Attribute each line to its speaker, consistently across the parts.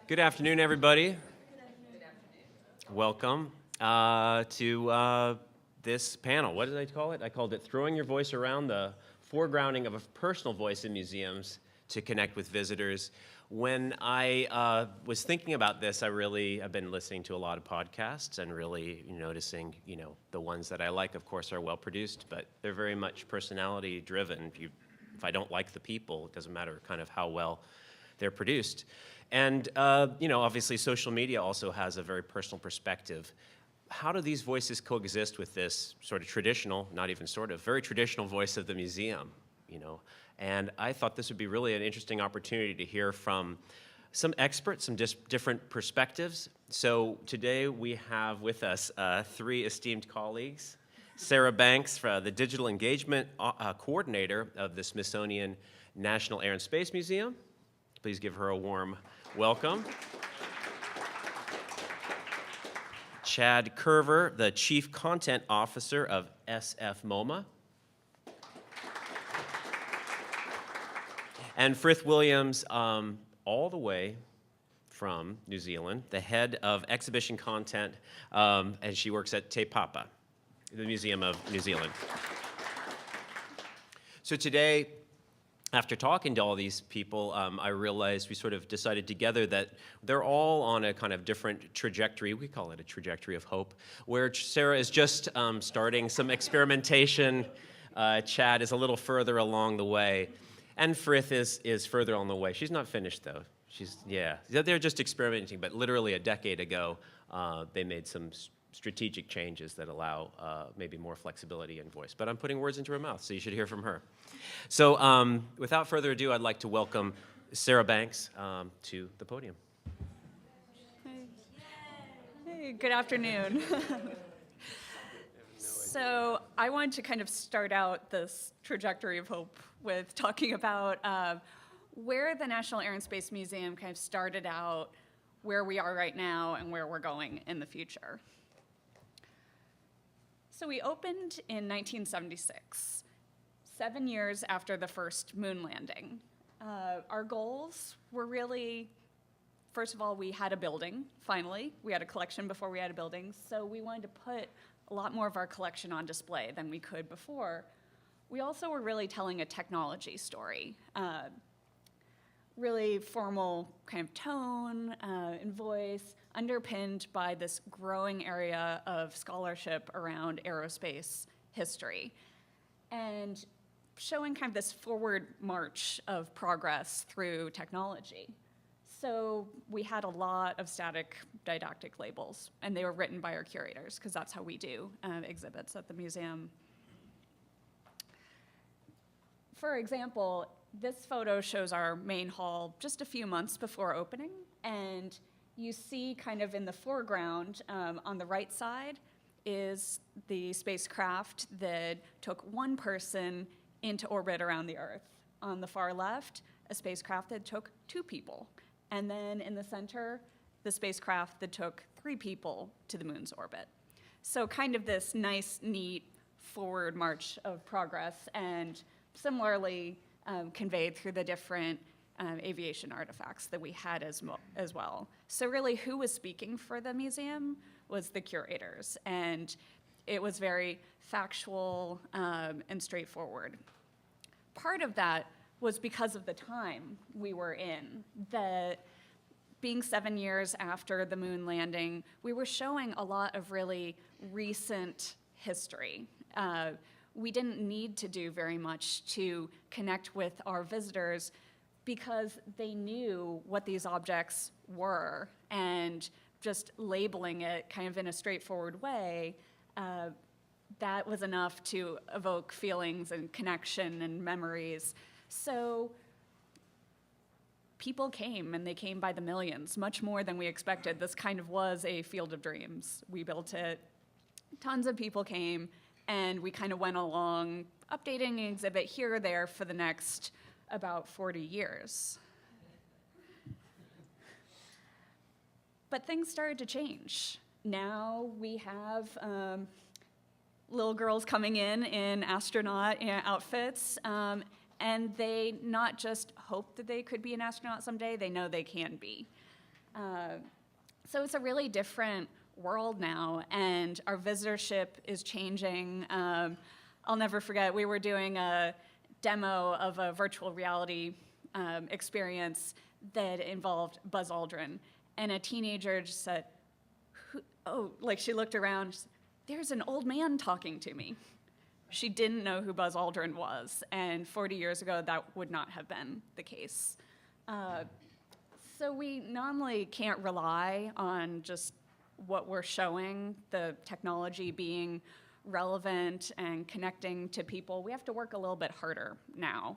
Speaker 1: Good afternoon, everybody. Welcome to this panel. What did I call it? I called it Throwing Your Voice Around, the Foregrounding of a Personal Voice in Museums to Connect with Visitors. When I was thinking about this, I've been listening to a lot of podcasts and really noticing, the ones that I like, of course, are well-produced, but they're very much personality-driven. If I don't like the people, it doesn't matter kind of how well they're produced. And, obviously social media also has a very personal perspective. How do these voices coexist with this sort of traditional, not even sort of, very traditional voice of the museum, And I thought this would be really an interesting opportunity to hear from some experts, some different perspectives. So today we have with us three esteemed colleagues. Sarah Banks, the Digital Engagement Coordinator of the Smithsonian National Air and Space Museum. Please give her a warm welcome. Chad Coerver, the Chief Content Officer of SF MoMA. And Frith Williams, all the way from New Zealand, the head of exhibition content, and she works at Te Papa, the Museum of New Zealand. So today, after talking to all these people, I realized we sort of decided together that they're all on a kind of different trajectory. We call it a trajectory of hope, where Sarah is just starting some experimentation. Chad is a little further along the way. And Frith is further on the way. She's not finished, though. They're just experimenting, but literally a decade ago, they made some strategic changes that allow maybe more flexibility in voice. But I'm putting words into her mouth, so you should hear from her. So without further ado, I'd like to welcome Sarah Banks to the podium.
Speaker 2: Hey, good afternoon. So I wanted to kind of start out this trajectory of hope with talking about where the National Air and Space Museum kind of started out, where we are right now, and where we're going in the future. So we opened in 1976, 7 years after the first moon landing. Our goals were really, first of all, we had a building, finally. We had a collection before we had a building, so we wanted to put a lot more of our collection on display than we could before. We also were really telling a technology story, really formal kind of tone and voice, underpinned by this growing area of scholarship around aerospace history, and showing kind of this forward march of progress through technology. So we had a lot of static didactic labels, and they were written by our curators, because that's how we do exhibits at the museum. For example, this photo shows our main hall just a few months before opening, and you see kind of in the foreground on the right side is the spacecraft that took one person into orbit around the Earth. On the far left, a spacecraft that took two people. And then in the center, the spacecraft that took 3 people to the moon's orbit. So kind of this nice, neat forward march of progress, and similarly conveyed through the different aviation artifacts that we had as well. So really, who was speaking for the museum was the curators, and it was very factual and straightforward. Part of that was because of the time we were in. Being 7 years after the moon landing, we were showing a lot of really recent history. We didn't need to do very much to connect with our visitors because they knew what these objects were, and just labeling it kind of in a straightforward way, that was enough to evoke feelings and connection and memories. So people came, and they came by the millions, much more than we expected. This kind of was a field of dreams. We built it, tons of people came, and we kind of went along updating an exhibit here or there for the next about 40 years. But things started to change. Now we have little girls coming in astronaut outfits, and they not just hope that they could be an astronaut someday, they know they can be. So it's a really different world now, and our visitorship is changing. I'll never forget, we were doing a demo of a virtual reality experience that involved Buzz Aldrin, and a teenager just said, like she looked around, she said, "There's an old man talking to me." She didn't know who Buzz Aldrin was, and 40 years ago, that would not have been the case. So we not only can't rely on just what we're showing, the technology being relevant and connecting to people, we have to work a little bit harder now.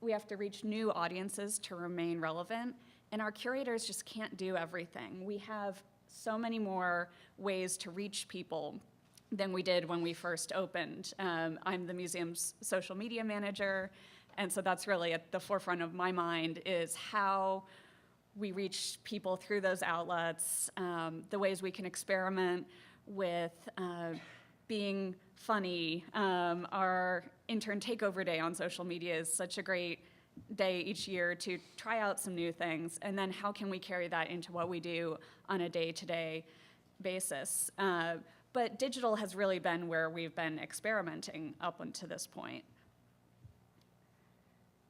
Speaker 2: We have to reach new audiences to remain relevant, and our curators just can't do everything. We have so many more ways to reach people than we did when we first opened. I'm the museum's social media manager, and so that's really at the forefront of my mind, is how we reach people through those outlets, the ways we can experiment with being funny. Our intern takeover day on social media is such a great day each year to try out some new things, and then how can we carry that into what we do on a day-to-day basis. But digital has really been where we've been experimenting up until this point.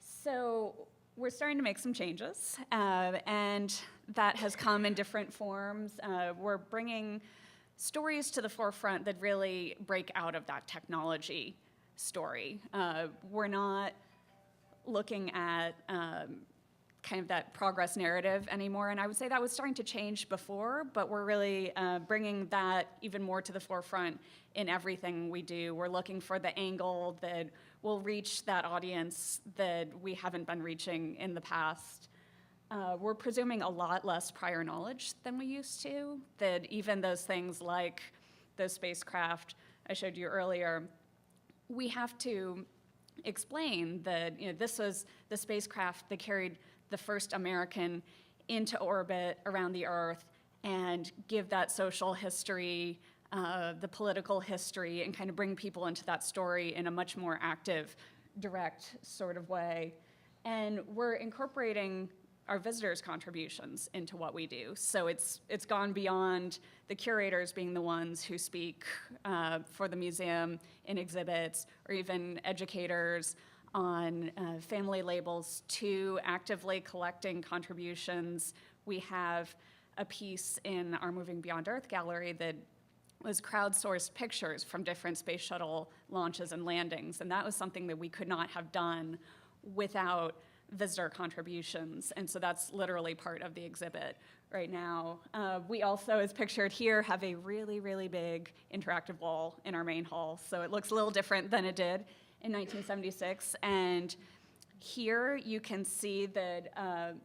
Speaker 2: So we're starting to make some changes, and that has come in different forms. We're bringing stories to the forefront that really break out of that technology story. We're not looking at kind of that progress narrative anymore, and I would say that was starting to change before, but we're really bringing that even more to the forefront in everything we do. We're looking for the angle that will reach that audience that we haven't been reaching in the past. We're presuming a lot less prior knowledge than we used to, that even those things like those spacecraft I showed you earlier, we have to explain that this was the spacecraft that carried the first American into orbit around the Earth, and give that social history, the political history, and kind of bring people into that story in a much more active, direct sort of way. And we're incorporating our visitors' contributions into what we do. So it's gone beyond the curators being the ones who speak for the museum in exhibits, or even educators on family labels, to actively collecting contributions. We have a piece in our Moving Beyond Earth gallery that was crowdsourced pictures from different space shuttle launches and landings, and that was something that we could not have done without visitor contributions, and so that's literally part of the exhibit right now. We also, as pictured here, have a really, really big interactive wall in our main hall, so it looks a little different than it did in 1976, and here you can see that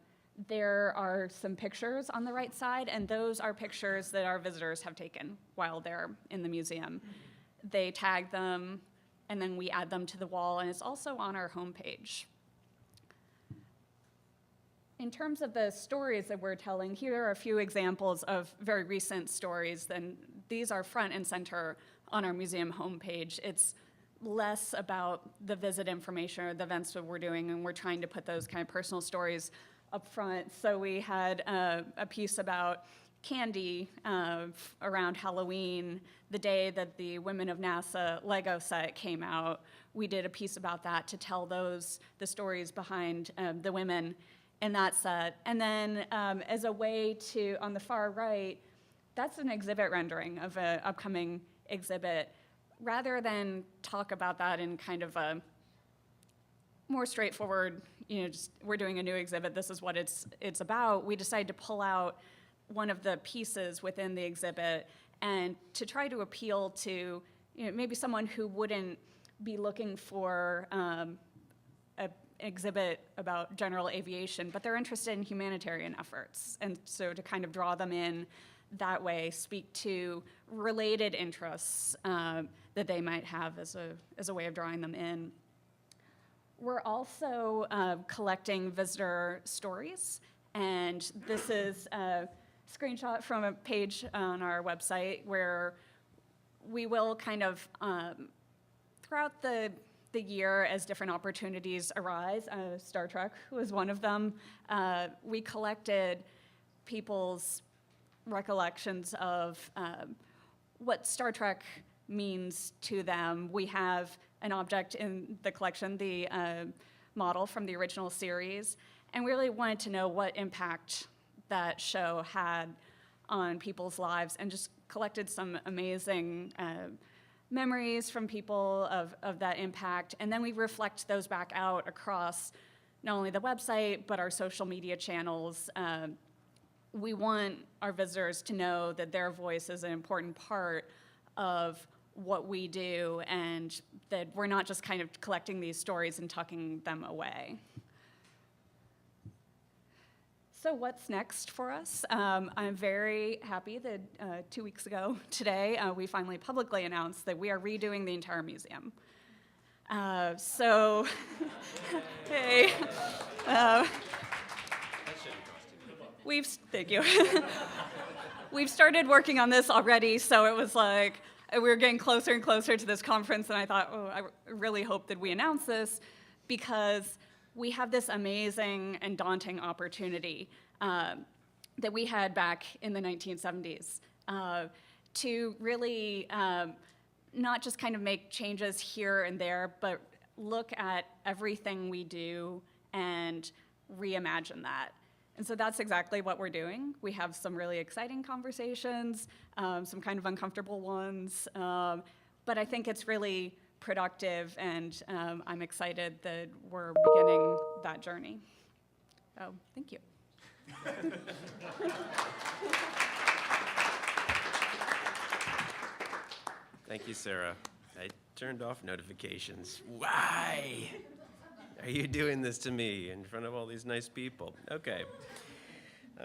Speaker 2: there are some pictures on the right side, and those are pictures that our visitors have taken while they're in the museum. They tag them, and then we add them to the wall, and it's also on our homepage. In terms of the stories that we're telling, here are a few examples of very recent stories, and these are front and center on our museum homepage. It's less about the visit information or the events that we're doing, and we're trying to put those kind of personal stories up front. So we had a piece about candy around Halloween, the day that the Women of NASA Lego set came out. We did a piece about that to tell the stories behind the women in that set. And then as a way to, on the far right, that's an exhibit rendering of an upcoming exhibit. Rather than talk about that in kind of a more straightforward, just we're doing a new exhibit, this is what it's about, we decided to pull out one of the pieces within the exhibit and to try to appeal to maybe someone who wouldn't be looking for an exhibit about general aviation, but they're interested in humanitarian efforts. And so to kind of draw them in that way, speak to related interests that they might have as a way of drawing them in. We're also collecting visitor stories, and this is a screenshot from a page on our website where we will kind of, throughout the the year as different opportunities arise. Star Trek was one of them. We collected people's recollections of what Star Trek means to them. We have an object in the collection, the model from the original series, and we really wanted to know what impact that show had on people's lives, and just collected some amazing memories from people of that impact. And then we reflect those back out across not only the website, but our social media channels. We want our visitors to know that their voice is an important part of what we do, and that we're not just kind of collecting these stories and tucking them away. So what's next for us? I'm very happy that 2 weeks ago today, we finally publicly announced that we are redoing the entire museum. Hey. Thank you. We've started working on this already, so it was like, we were getting closer and closer to this conference, and I thought, I really hope that we announce this, because we have this amazing and daunting opportunity that we had back in the 1970s to really not just kind of make changes here and there, but look at everything we do and reimagine that. And so that's exactly what we're doing. We have some really exciting conversations, some kind of uncomfortable ones, but I think it's really productive, and I'm excited that we're beginning that journey. So, thank you.
Speaker 1: Thank you, Sarah. I turned off notifications. Why are you doing this to me in front of all these nice people? Okay.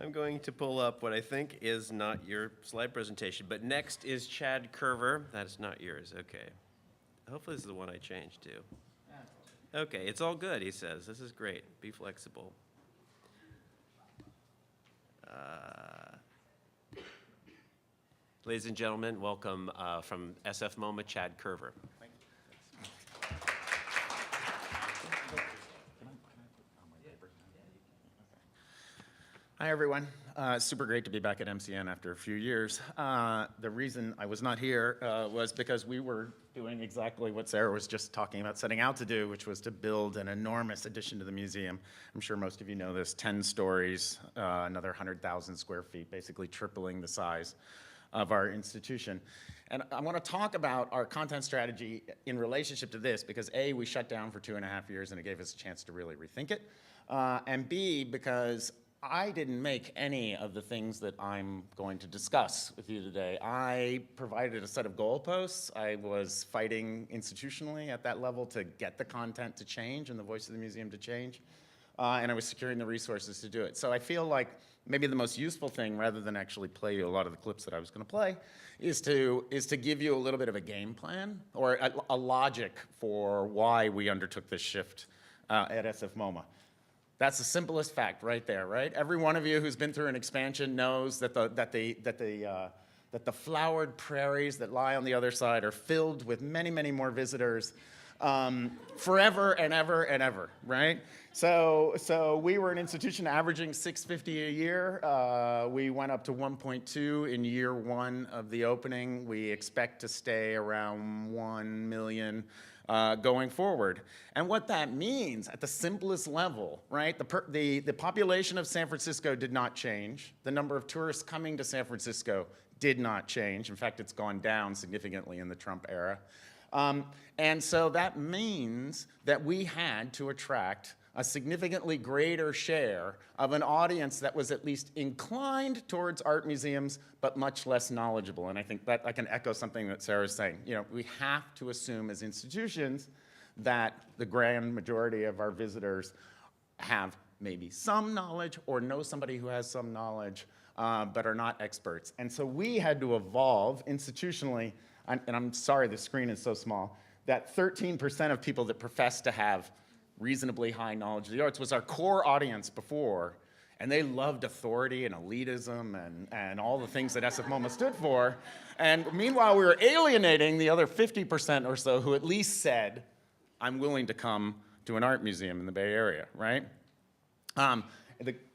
Speaker 1: I'm going to pull up what I think is not your slide presentation, but next is Chad Coerver. That is not yours. Okay. Hopefully this is the one I changed to. Okay, it's all good, he says. This is great. Be flexible. Ladies and gentlemen, welcome from SF MoMA, Chad Coerver.
Speaker 3: Hi, everyone. Super great to be back at MCN after a few years. The reason I was not here was because we were doing exactly what Sarah was just talking about setting out to do, which was to build an enormous addition to the museum. I'm sure most of you know this, 10 stories, another 100,000 square feet, basically tripling the size of our institution. And I want to talk about our content strategy in relationship to this because A, we shut down for 2.5 years and it gave us a chance to really rethink it. And B, because I didn't make any of the things that I'm going to discuss with you today. I provided a set of goalposts. I was fighting institutionally at that level to get the content to change and the voice of the museum to change. And I was securing the resources to do it. So I feel like maybe the most useful thing, rather than actually play you a lot of the clips that I was going to play, is to give you a little bit of a game plan or a logic for why we undertook this shift at SF MoMA. That's the simplest fact right there, right? Every one of you who's been through an expansion knows that the flowered prairies that lie on the other side are filled with many, many more visitors forever and ever and ever, right? So we were an institution averaging $650 a year. We went up to 1.2 in year one of the opening. We expect to stay around 1 million going forward. And what that means at the simplest level, right? The population of San Francisco did not change. The number of tourists coming to San Francisco did not change. In fact, it's gone down significantly in the Trump era. And so that means that we had to attract a significantly greater share of an audience that was at least inclined towards art museums, but much less knowledgeable. And I think that I can echo something that Sarah's saying. You know, we have to assume as institutions that the grand majority of our visitors have maybe some knowledge or know somebody who has some knowledge, but are not experts. And so we had to evolve institutionally, and I'm sorry the screen is so small, that 13% of people that profess to have reasonably high knowledge of the arts was our core audience before, and they loved authority and elitism and all the things that SF MoMA stood for. And meanwhile, we were alienating the other 50% or so who at least said, I'm willing to come to an art museum in the Bay Area, right?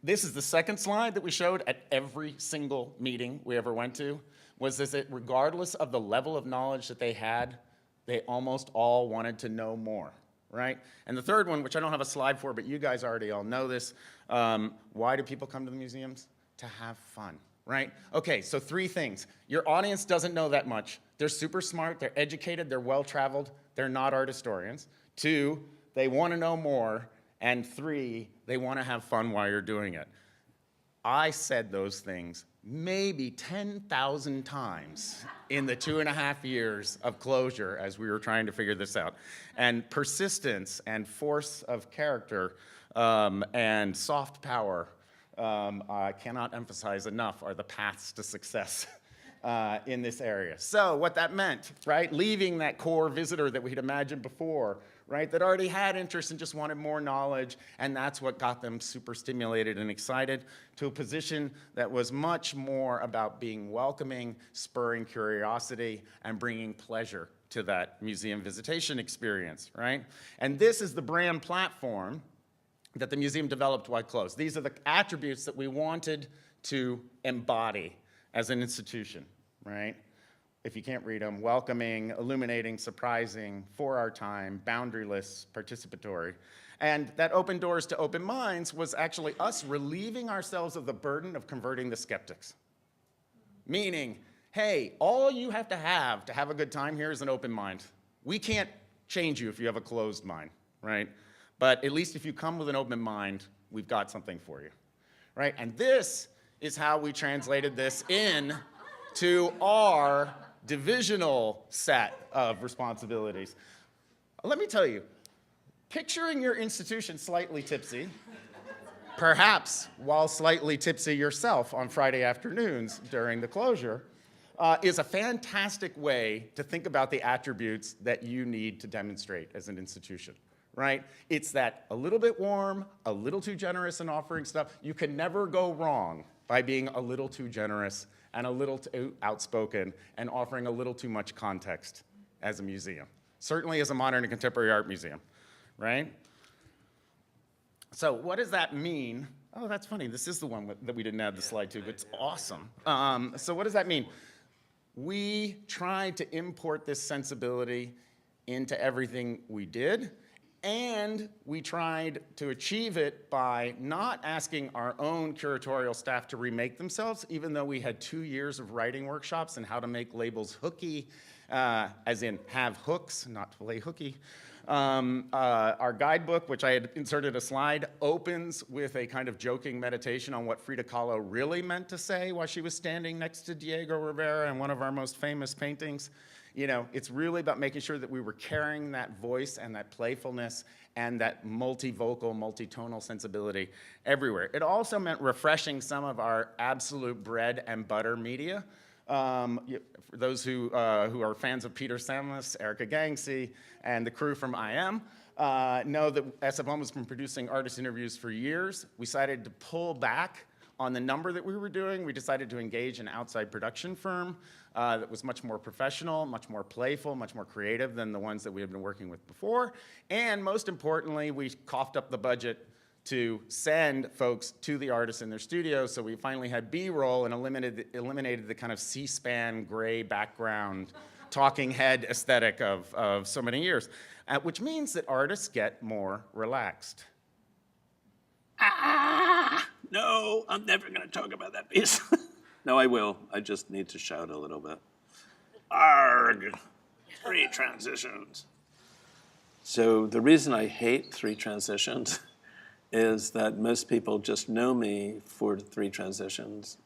Speaker 3: This is the second slide that we showed at every single meeting we ever went to, was that regardless of the level of knowledge that they had, they almost all wanted to know more, right? And the third one, which I don't have a slide for, but you guys already all know this, why do people come to the museums? To have fun, right? Okay, so 3 things. Your audience doesn't know that much. They're super smart, they're educated, they're well-traveled, they're not art historians. 2, they want to know more. And 3, they want to have fun while you're doing it. I said those things maybe 10,000 times in the 2.5 years of closure as we were trying to figure this out. And persistence and force of character and soft power, I cannot emphasize enough, are the paths to success in this area. So what that meant, right, leaving that core visitor that we'd imagined before, right, that already had interest and just wanted more knowledge, and that's what got them super stimulated and excited, to a position that was much more about being welcoming, spurring curiosity, and bringing pleasure to that museum visitation experience, right? And this is the brand platform that the museum developed while closed. These are the attributes that we wanted to embody as an institution, right? If you can't read them: welcoming, illuminating, surprising, for our time, boundaryless, participatory. And that open doors to open minds was actually us relieving ourselves of the burden of converting the skeptics. Meaning, hey, all you have to have a good time here is an open mind. We can't change you if you have a closed mind, right? But at least if you come with an open mind, we've got something for you, right? And this is how we translated this in to our divisional set of responsibilities. Let me tell you, picturing your institution slightly tipsy, perhaps while slightly tipsy yourself on Friday afternoons during the closure, is a fantastic way to think about the attributes that you need to demonstrate as an institution, right? It's that a little bit warm, a little too generous in offering stuff. You can never go wrong by being a little too generous and a little too outspoken and offering a little too much context as a museum. Certainly as a modern and contemporary art museum, right? So what does that mean? Oh, that's funny. This is the one that we didn't add the slide to, but it's awesome. So what does that mean? We tried to import this sensibility into everything we did, and we tried to achieve it by not asking our own curatorial staff to remake themselves, even though we had 2 years of writing workshops on how to make labels hooky, as in have hooks, not play hooky. Our guidebook, which I had inserted a slide, opens with a kind of joking meditation on what Frida Kahlo really meant to say while she was standing next to Diego Rivera in one of our most famous paintings. You know, it's really about making sure that we were carrying that voice and that playfulness and that multivocal, multitonal sensibility everywhere. It also meant refreshing some of our absolute bread and butter media. For those who are fans of Peter Samus, Erica Gangsey, and the crew from IM, know that SFM has been producing artist interviews for years. We decided to pull back on the number that we were doing. We decided to engage an outside production firm that was much more professional, much more playful, much more creative than the ones that we had been working with before. And most importantly, we coughed up the budget to send folks to the artists in their studios, so we finally had B-roll and eliminated the kind of C-SPAN gray background talking head aesthetic of so many years, which means that artists get more relaxed.
Speaker 4: No, I'm never going to talk about that piece. No, I will. I just need to shout a little bit. Arg! 3 transitions. So the reason I hate 3 transitions is that most people just know me for 3 transitions.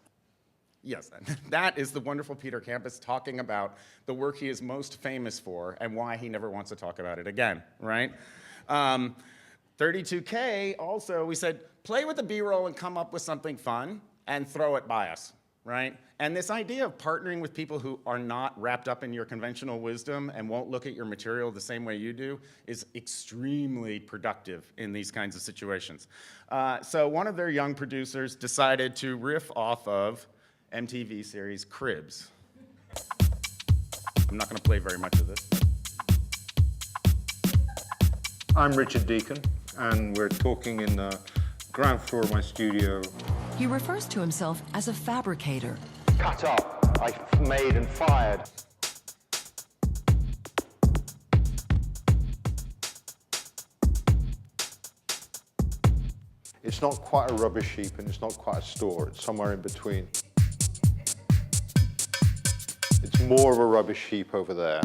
Speaker 3: Yes, that is the wonderful Peter Campus talking about the work he is most famous for and why he never wants to talk about it again, right? 32K also, we said, play with the B-roll and come up with something fun and throw it by us, right? And this idea of partnering with people who are not wrapped up in your conventional wisdom and won't look at your material the same way you do is extremely productive in these kinds of situations. So one of their young producers decided to riff off of MTV series Cribs. I'm not going to play very much of this.
Speaker 5: I'm Richard Deacon, and we're talking in the ground floor of my studio.
Speaker 6: He refers to himself as a fabricator.
Speaker 5: Cut up, I made and fired. It's not quite a rubbish heap and it's not quite a store, it's somewhere in between. It's more of a rubbish heap over there.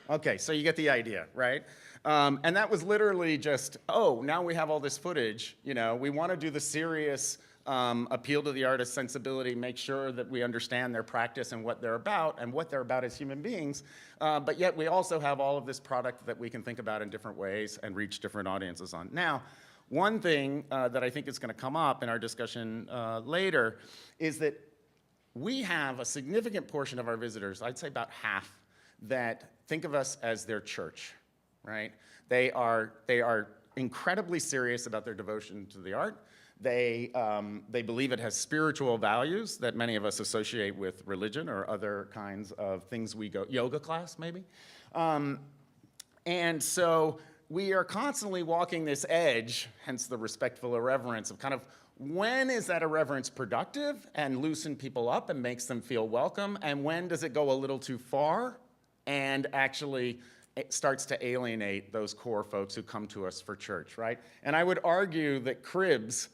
Speaker 3: Okay, so you get the idea, right? And that was literally just, oh, now we have all this footage. You know, we want to do the serious appeal to the artist's sensibility, make sure that we understand their practice and what they're about as human beings. But yet we also have all of this product that we can think about in different ways and reach different audiences on. Now, one thing that I think is going to come up in our discussion later is that we have a significant portion of our visitors, I'd say about half, that think of us as their church, right? They are incredibly serious about their devotion to the art. They believe it has spiritual values that many of us associate with religion or other kinds of things we go, yoga class maybe. And so we are constantly walking this edge, hence the respectful irreverence of kind of when is that irreverence productive and loosen people up and makes them feel welcome, and when does it go a little too far and actually it starts to alienate those core folks who come to us for church, right? And I would argue that Cribs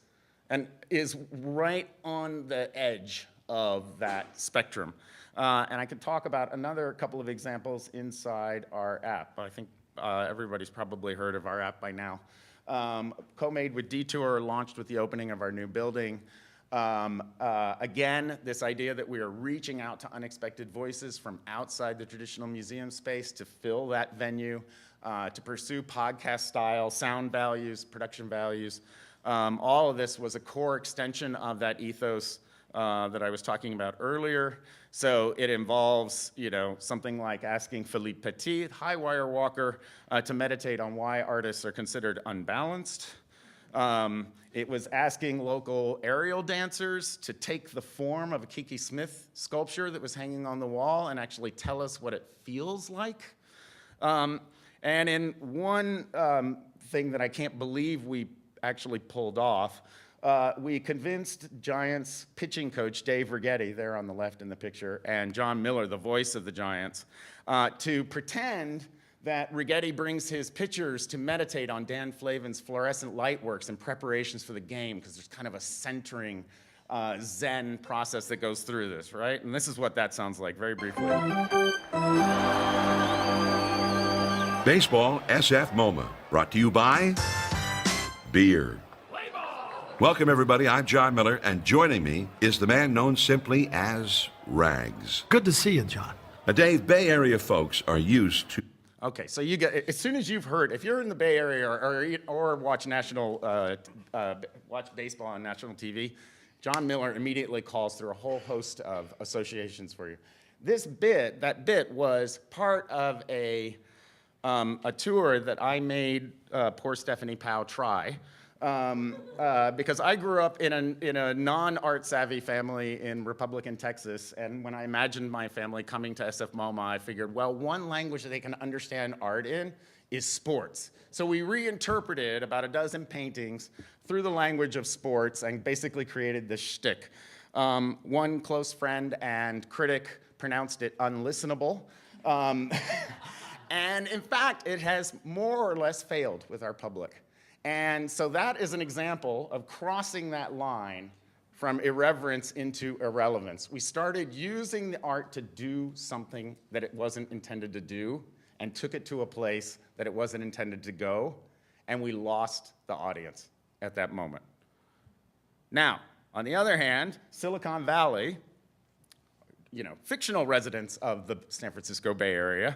Speaker 3: is right on the edge of that spectrum. And I could talk about another couple of examples inside our app. I think everybody's probably heard of our app by now. Co-made with Detour, launched with the opening of our new building. Again, this idea that we are reaching out to unexpected voices from outside the traditional museum space to fill that venue, to pursue podcast style, sound values, production values. All of this was a core extension of that ethos that I was talking about earlier. So it involves, you know, something like asking Philippe Petit, high wire walker, to meditate on why artists are considered unbalanced. It was asking local aerial dancers to take the form of a Kiki Smith sculpture that was hanging on the wall and actually tell us what it feels like. And in one thing that I can't believe we actually pulled off, we convinced Giants pitching coach Dave Righetti, there on the left in the picture, and John Miller, the voice of the Giants, to pretend that Righetti brings his pitchers to meditate on Dan Flavin's fluorescent light works in preparations for the game, because there's kind of a centering Zen process that goes through this, right? And this is what that sounds like, very briefly.
Speaker 7: Baseball SF MoMA, brought to you by Beer. Welcome, everybody. I'm John Miller, and joining me is the man known simply as Rags.
Speaker 8: Good to see you, John.
Speaker 7: Now, Dave, Bay Area folks are used to...
Speaker 3: Okay, so you get, as soon as you've heard, if you're in the Bay Area or watch watch baseball on national TV, John Miller immediately calls through a whole host of associations for you. That bit was part of a tour that I made poor Stephanie Powell try. Because I grew up in a non-art savvy family in Republican Texas, and when I imagined my family coming to SF MoMA, I figured, well, one language that they can understand art in is sports. So we reinterpreted about a dozen paintings through the language of sports and basically created this shtick. One close friend and critic pronounced it unlistenable. And in fact, it has more or less failed with our public. And so that is an example of crossing that line from irreverence into irrelevance. We started using the art to do something that it wasn't intended to do and took it to a place that it wasn't intended to go, and we lost the audience at that moment. Now, on the other hand, Silicon Valley, you know, fictional residents of the San Francisco Bay Area,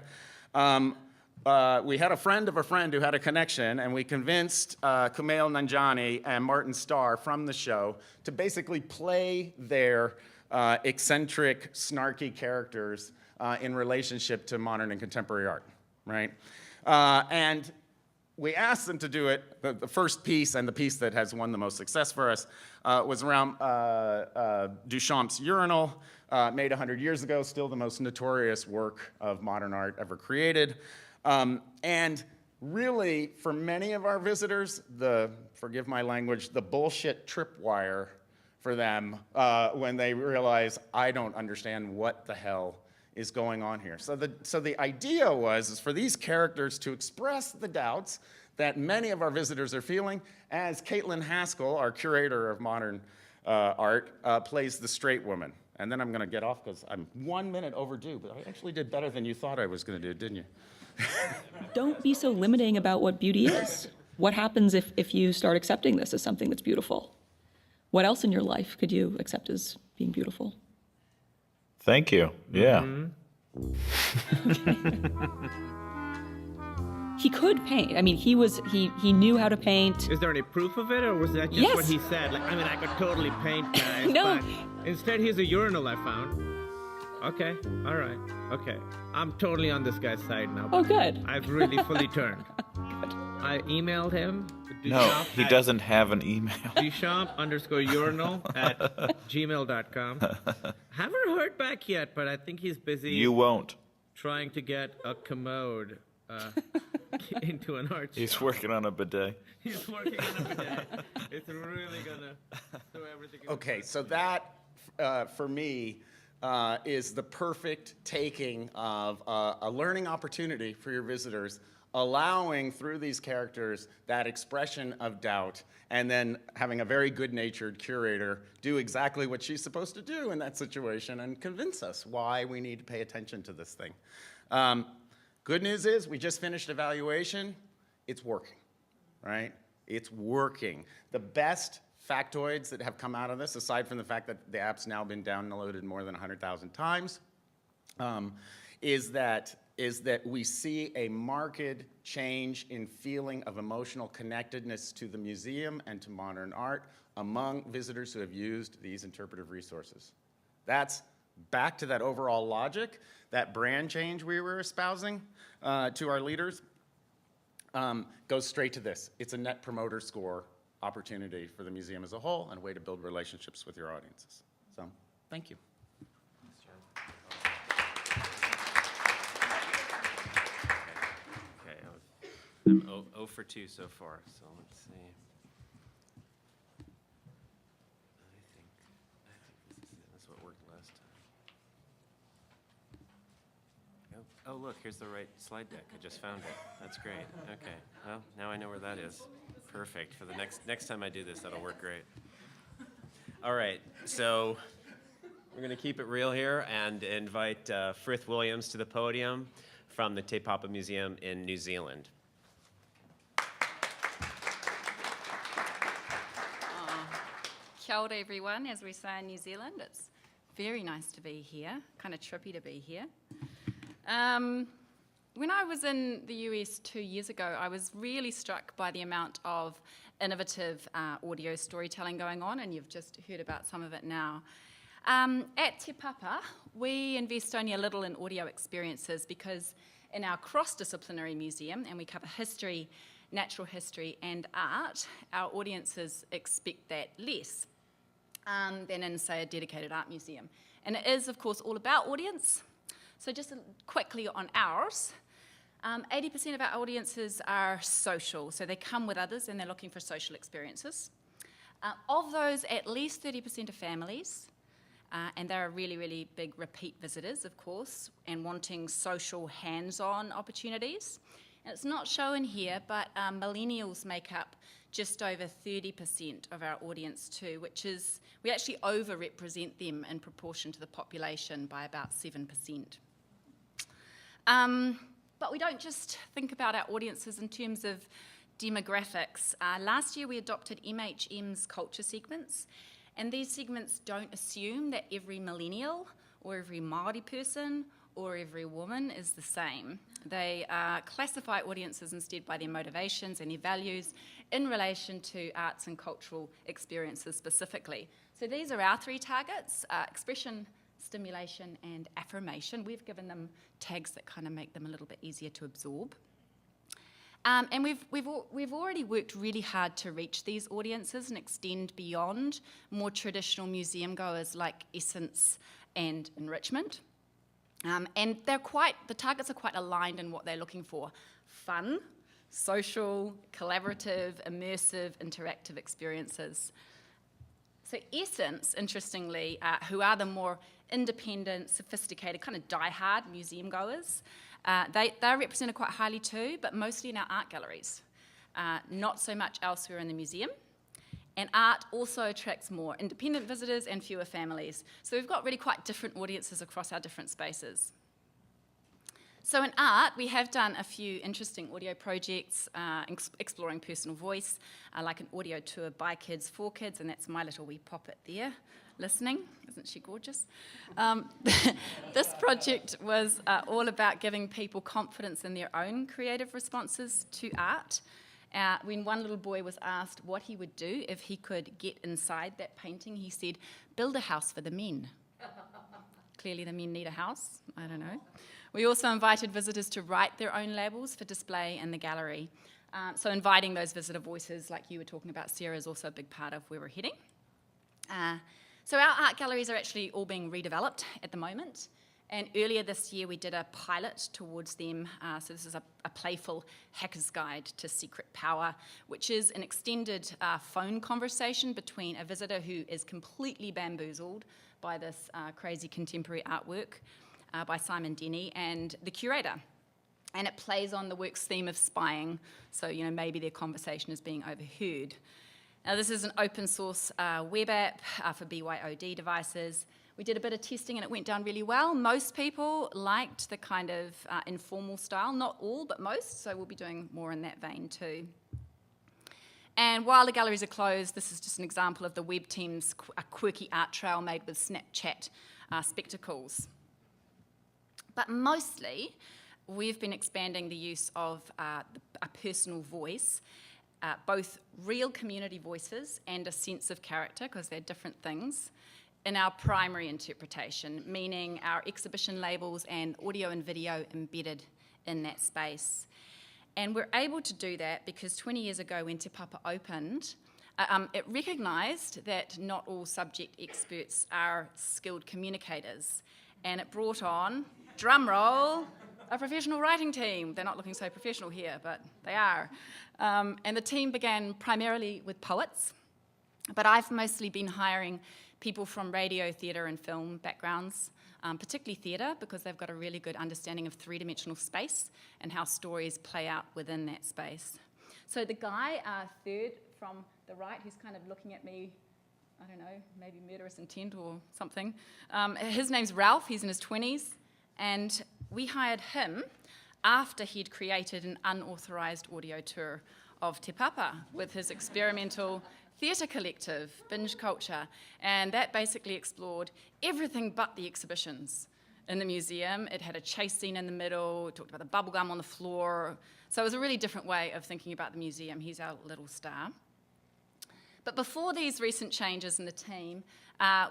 Speaker 3: we had a friend of a friend who had a connection, and we convinced Kumail Nanjiani and Martin Starr from the show to basically play their eccentric, snarky characters in relationship to modern and contemporary art, right? And we asked them to do it. The first piece, and the piece that has won the most success for us, was around Duchamp's Urinal, made 100 years ago, still the most notorious work of modern art ever created. And really, for many of our visitors, forgive my language, the bullshit tripwire for them when they realize, I don't understand what the hell is going on here. So the idea is for these characters to express the doubts that many of our visitors are feeling, as Caitlin Haskell, our curator of modern art, plays the straight woman. And then I'm going to get off because I'm 1 minute overdue, but I actually did better than you thought I was going to do, didn't you?
Speaker 8: Don't be so limiting about what beauty is. What happens if you start accepting this as something that's beautiful? What else in your life could you accept as being beautiful?
Speaker 9: Thank you. Yeah.
Speaker 8: He could paint. I mean, he knew how to paint.
Speaker 10: Is there any proof of it, or was that just
Speaker 8: Yes.
Speaker 10: what he said? Like, I mean, I could totally paint, guys.
Speaker 8: No.
Speaker 10: But instead, here's a urinal I found. Okay, all right, okay. I'm totally on this guy's side now.
Speaker 8: Oh, good.
Speaker 10: I've really fully turned. I emailed him.
Speaker 9: No, he doesn't have an email.
Speaker 10: Duchamp_urinal@gmail.com. Haven't heard back yet, but I think he's busy
Speaker 9: You won't.
Speaker 10: trying to get a commode into an art
Speaker 9: He's
Speaker 10: shop.
Speaker 9: working on a bidet.
Speaker 10: He's working on a bidet. It's really gonna throw everything.
Speaker 3: Okay, so that, for me, is the perfect taking of a learning opportunity for your visitors, allowing through these characters that expression of doubt, and then having a very good-natured curator do exactly what she's supposed to do in that situation and convince us why we need to pay attention to this thing. Good news is we just finished evaluation. It's working, right? It's working. The best factoids that have come out of this, aside from the fact that the app's now been downloaded more than 100,000 times, is that we see a marked change in feeling of emotional connectedness to the museum and to modern art among visitors who have used these interpretive resources. That's back to that overall logic, that brand change we were espousing to our leaders, goes straight to this. It's a net promoter score opportunity for the museum as a whole and a way to build relationships with your audiences. So, thank you.
Speaker 1: Okay, I'm 0 for 2 so far, so let's see. I think that's what worked last time. Oh, look, here's the right slide deck. I just found it. That's great. Okay, well, now I know where that is. Perfect. For the next time I do this, that'll work great. All right, so we're going to keep it real here and invite Frith Williams to the podium from the Te Papa Museum in New Zealand.
Speaker 11: Kia ora everyone, as we say in New Zealand. It's very nice to be here, kind of trippy to be here. When I was in the US 2 years ago, I was really struck by the amount of innovative audio storytelling going on, and you've just heard about some of it now. At Te Papa, we invest only a little in audio experiences because in our cross-disciplinary museum, and we cover history, natural history, and art, our audiences expect that less than in, say, a dedicated art museum. And it is, of course, all about audience. So just quickly on ours, 80% of our audiences are social, so they come with others and they're looking for social experiences. Of those, at least 30% are families, and they're really, really big repeat visitors, of course, and wanting social hands-on opportunities. And it's not shown here, but millennials make up just over 30% of our audience too, which is, we actually overrepresent them in proportion to the population by about 7%. But we don't just think about our audiences in terms of demographics. Last year we adopted MHM's culture segments, and these segments don't assume that every millennial or every Māori person or every woman is the same. They classify audiences instead by their motivations and their values in relation to arts and cultural experiences specifically. So these are our three targets: expression, stimulation, and affirmation. We've given them tags that kind of make them a little bit easier to absorb. And we've already worked really hard to reach these audiences and extend beyond more traditional museum goers like essence and enrichment. And the targets are quite aligned in what they're looking for: fun, social, collaborative, immersive, interactive experiences. So Essence, interestingly, who are the more independent, sophisticated, kind of die-hard museum goers, they're represented quite highly too, but mostly in our art galleries. Not so much elsewhere in the museum. And art also attracts more independent visitors and fewer families. So we've got really quite different audiences across our different spaces. So in art, we have done a few interesting audio projects exploring personal voice, like an audio tour by kids for kids, and that's my little wee poppet there, listening. Isn't she gorgeous? This project was all about giving people confidence in their own creative responses to art. When one little boy was asked what he would do if he could get inside that painting, he said, "Build a house for the men." Clearly the men need a house, I don't know. We also invited visitors to write their own labels for display in the gallery. So inviting those visitor voices, like you were talking about, Sarah, is also a big part of where we're heading. So our art galleries are actually all being redeveloped at the moment. And earlier this year, we did a pilot towards them. So this is a playful hacker's guide to secret power, which is an extended phone conversation between a visitor who is completely bamboozled by this crazy contemporary artwork by Simon Denny and the curator. And it plays on the work's theme of spying. So, maybe their conversation is being overheard. Now, this is an open source web app for BYOD devices. We did a bit of testing and it went down really well. Most people liked the kind of informal style, not all, but most, so we'll be doing more in that vein too. And while the galleries are closed, this is just an example of the web team's quirky art trail made with Snapchat spectacles. But mostly, we've been expanding the use of a personal voice, both real community voices and a sense of character, because they're different things, in our primary interpretation, meaning our exhibition labels and audio and video embedded in that space. And we're able to do that because 20 years ago when Te Papa opened, it recognised that not all subject experts are skilled communicators. And it brought on, drum roll, a professional writing team. They're not looking so professional here, but they are. And the team began primarily with poets, but I've mostly been hiring people from radio, theatre and film backgrounds, particularly theatre, because they've got a really good understanding of three-dimensional space and how stories play out within that space. So the guy, third from the right, who's kind of looking at me, I don't know, maybe murderous intent or something. His name's Ralph, he's in his 20s, and we hired him after he'd created an unauthorised audio tour of Te Papa with his experimental theatre collective, Binge Culture, and that basically explored everything but the exhibitions in the museum. It had a chase scene in the middle, it talked about the bubblegum on the floor, so it was a really different way of thinking about the museum. He's our little star. But before these recent changes in the team,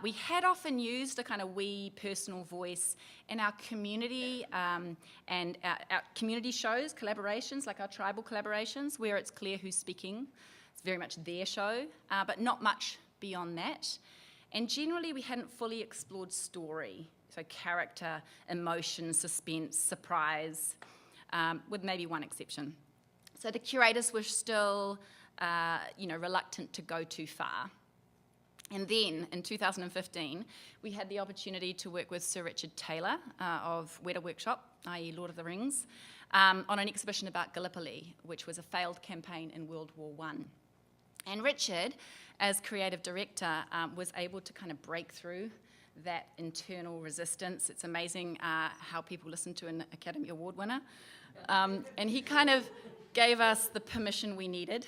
Speaker 11: we had often used a kind of wee personal voice in our community and our community shows, collaborations, like our tribal collaborations, where it's clear who's speaking. It's very much their show, but not much beyond that. And generally, we hadn't fully explored story, so character, emotion, suspense, surprise, with maybe one exception. So the curators were still reluctant to go too far. And then, in 2015, we had the opportunity to work with Sir Richard Taylor of Weta Workshop, i.e. Lord of the Rings, on an exhibition about Gallipoli, which was a failed campaign in World War I. And Richard, as creative director, was able to kind of break through that internal resistance. It's amazing how people listen to an Academy Award winner. And he kind of gave us the permission we needed.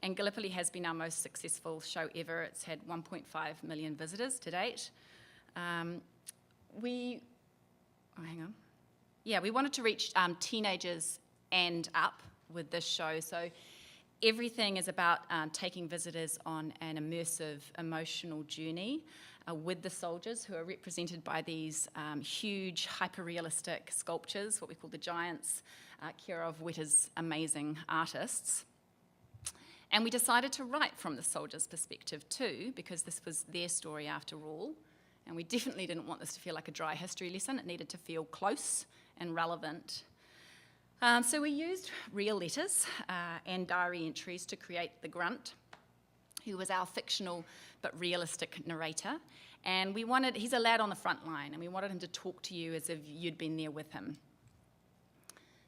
Speaker 11: And Gallipoli has been our most successful show ever. It's had 1.5 million visitors to date. We wanted to reach teenagers and up with this show. So everything is about taking visitors on an immersive, emotional journey with the soldiers, who are represented by these huge, hyper-realistic sculptures, what we call the giants, care of Weta's amazing artists. And we decided to write from the soldiers' perspective too, because this was their story after all. And we definitely didn't want this to feel like a dry history lesson. It needed to feel close and relevant. So we used real letters and diary entries to create the grunt, who was our fictional but realistic narrator. And he's a lad on the front line, and we wanted him to talk to you as if you'd been there with him.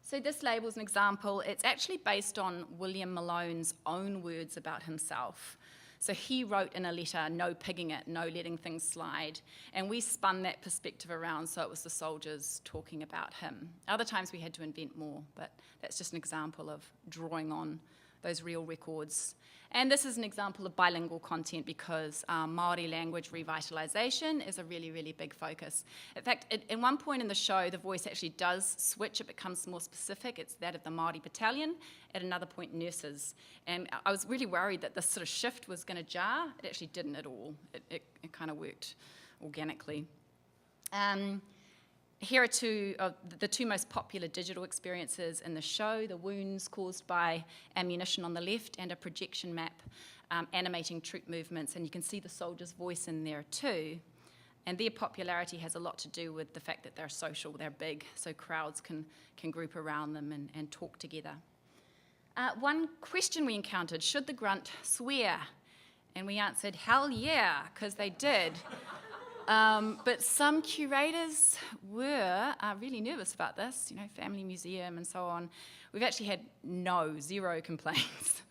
Speaker 11: So this label's an example. It's actually based on William Malone's own words about himself. So he wrote in a letter, no pigging it, no letting things slide. And we spun that perspective around so it was the soldiers talking about him. Other times we had to invent more, but that's just an example of drawing on those real records. And this is an example of bilingual content because Māori language revitalisation is a really, really big focus. In fact, at one point in the show, the voice actually does switch. It becomes more specific. It's that of the Māori battalion. At another point, nurses. And I was really worried that this sort of shift was going to jar. It actually didn't at all. It kind of worked organically. Here are two of the two most popular digital experiences in the show, the wounds caused by ammunition on the left and a projection map animating troop movements, and you can see the soldier's voice in there too. And their popularity has a lot to do with the fact that they're social, they're big, so crowds can group around them and talk together. One question we encountered, should the grunt swear? And we answered, hell yeah, because they did. But some curators were really nervous about this, family museum and so on. We've actually had zero complaints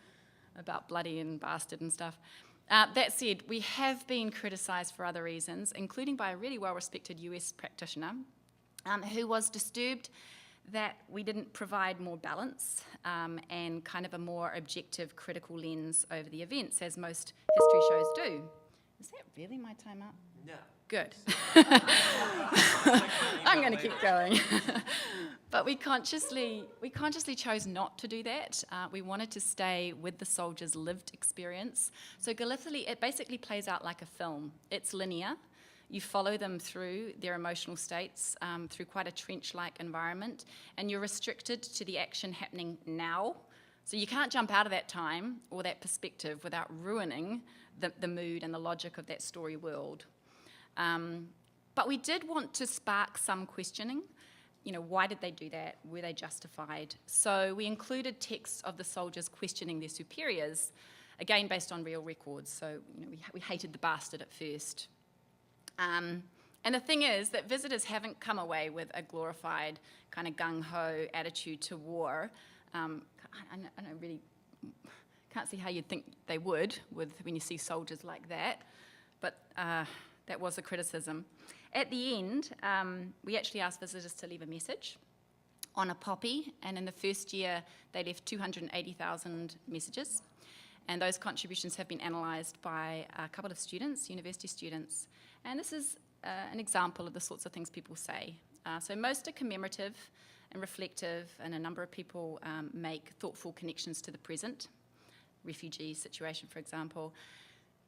Speaker 11: about bloody and bastard and stuff. That said, we have been criticised for other reasons, including by a really well-respected US practitioner who was disturbed that we didn't provide more balance and kind of a more objective critical lens over the events, as most history shows do. Is that really my time up?
Speaker 1: No.
Speaker 11: Good. I'm going to keep going. But we consciously chose not to do that. We wanted to stay with the soldiers' lived experience. So Gallipoli, it basically plays out like a film. It's linear. You follow them through their emotional states, through quite a trench-like environment, and you're restricted to the action happening now. So you can't jump out of that time or that perspective without ruining the mood and the logic of that story world. But we did want to spark some questioning. Why did they do that? Were they justified? So we included texts of the soldiers questioning their superiors, again based on real records. So we hated the bastard at first. And the thing is that visitors haven't come away with a glorified kind of gung-ho attitude to war. I really can't see how you'd think they would when you see soldiers like that. But that was a criticism. At the end, we actually asked visitors to leave a message on a poppy, and in the first year, they left 280,000 messages. And those contributions have been analysed by a couple of students, university students. And this is an example of the sorts of things people say. So most are commemorative and reflective, and a number of people make thoughtful connections to the present, refugee situation, for example.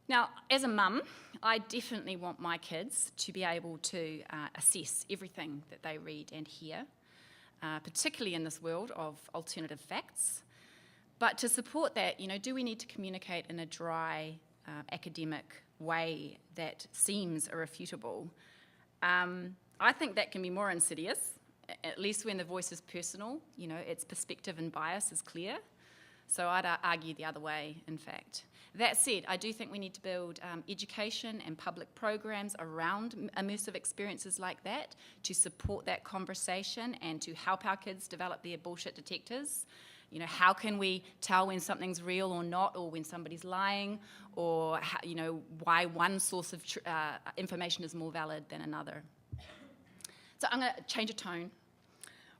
Speaker 11: Now, as a mum, I definitely want my kids to be able to assess everything that they read and hear, particularly in this world of alternative facts. But to support that, do we need to communicate in a dry, academic way that seems irrefutable? I think that can be more insidious, at least when the voice is personal, its perspective and bias is clear. So I'd argue the other way, in fact. That said, I do think we need to build education and public programs around immersive experiences like that to support that conversation and to help our kids develop their bullshit detectors. How can we tell when something's real or not, or when somebody's lying, or why one source of information is more valid than another. So I'm going to change a tone.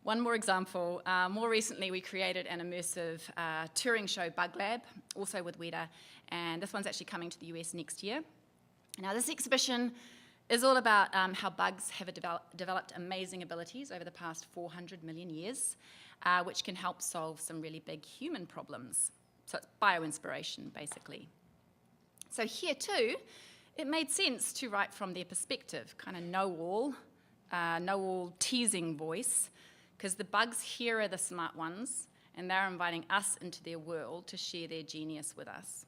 Speaker 11: One more example. More recently, we created an immersive touring show, Bug Lab, also with Weta, and this one's actually coming to the US next year. Now, this exhibition is all about how bugs have developed amazing abilities over the past 400 million years, which can help solve some really big human problems. So it's bioinspiration, basically. So here, too, it made sense to write from their perspective, kind of know-all teasing voice, because the bugs here are the smart ones, and they're inviting us into their world to share their genius with us.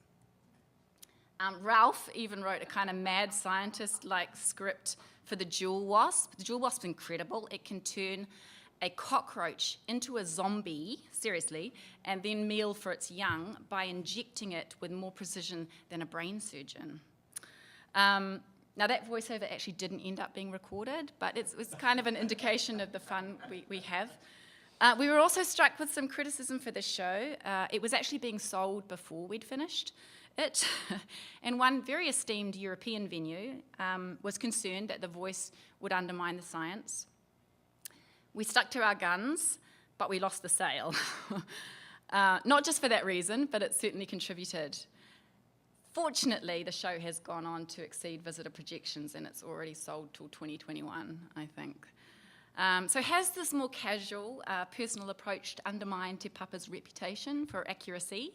Speaker 11: Ralph even wrote a kind of mad scientist-like script for the jewel wasp. The jewel wasp's incredible. It can turn a cockroach into a zombie, seriously, and then meal for its young by injecting it with more precision than a brain surgeon. Now, that voiceover actually didn't end up being recorded, but it's kind of an indication of the fun we have. We were also struck with some criticism for this show. It was actually being sold before we'd finished it, and one very esteemed European venue was concerned that the voice would undermine the science. We stuck to our guns, but we lost the sale. Not just for that reason, but it certainly contributed. Fortunately, the show has gone on to exceed visitor projections, and it's already sold till 2021, I think. So has this more casual, personal approach undermined Te Papa's reputation for accuracy?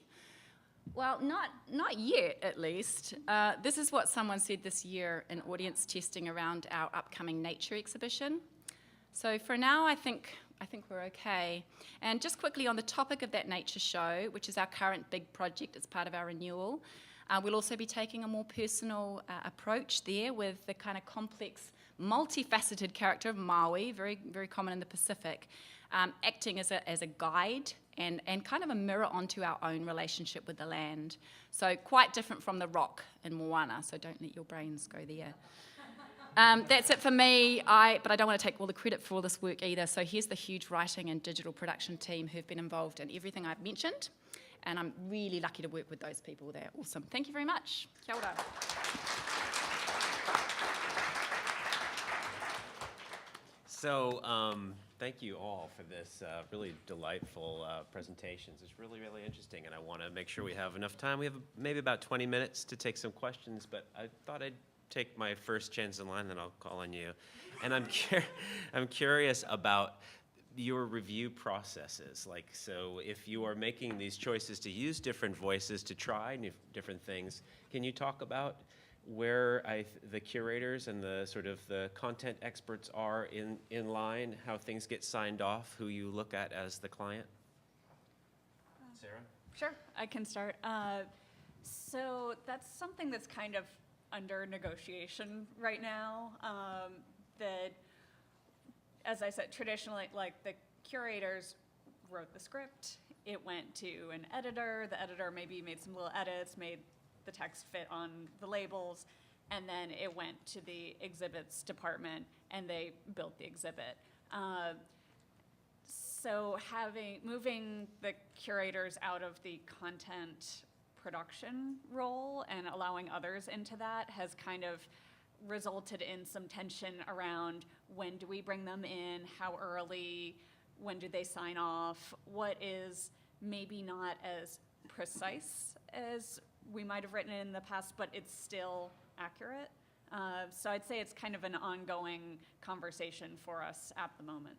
Speaker 11: Well, not yet, at least. This is what someone said this year in audience testing around our upcoming nature exhibition. So for now, I think we're okay. And just quickly on the topic of that nature show, which is our current big project as part of our renewal, we'll also be taking a more personal approach there with the kind of complex, multifaceted character of Maui, very, very common in the Pacific, acting as a guide and kind of a mirror onto our own relationship with the land. So quite different from the rock in Moana, so don't let your brains go there. That's it for me, but I don't want to take all the credit for all this work either. So here's the huge writing and digital production team who've been involved in everything I've mentioned. And I'm really lucky to work with those people. They're awesome. Thank you very much. Kia ora.
Speaker 1: So thank you all for this really delightful presentations. It's really, really interesting, and I want to make sure we have enough time. We have maybe about 20 minutes to take some questions, but I thought I'd take my first chance in line, then I'll call on you. And I'm curious about your review processes. Like, so if you are making these choices to use different voices to try different things, can you talk about where the curators and the sort of the content experts are in line, how things get signed off, who you look at as the client? Sarah?
Speaker 2: Sure, I can start. So that's something that's kind of under negotiation right now. That, as I said, traditionally, like the curators wrote the script, it went to an editor, the editor maybe made some little edits, made the text fit on the labels, and then it went to the exhibits department and they built the exhibit. So moving the curators out of the content production role and allowing others into that has kind of resulted in some tension around when do we bring them in, how early, when do they sign off, what is maybe not as precise as we might have written it in the past, but it's still accurate. So I'd say it's kind of an ongoing conversation for us at the moment.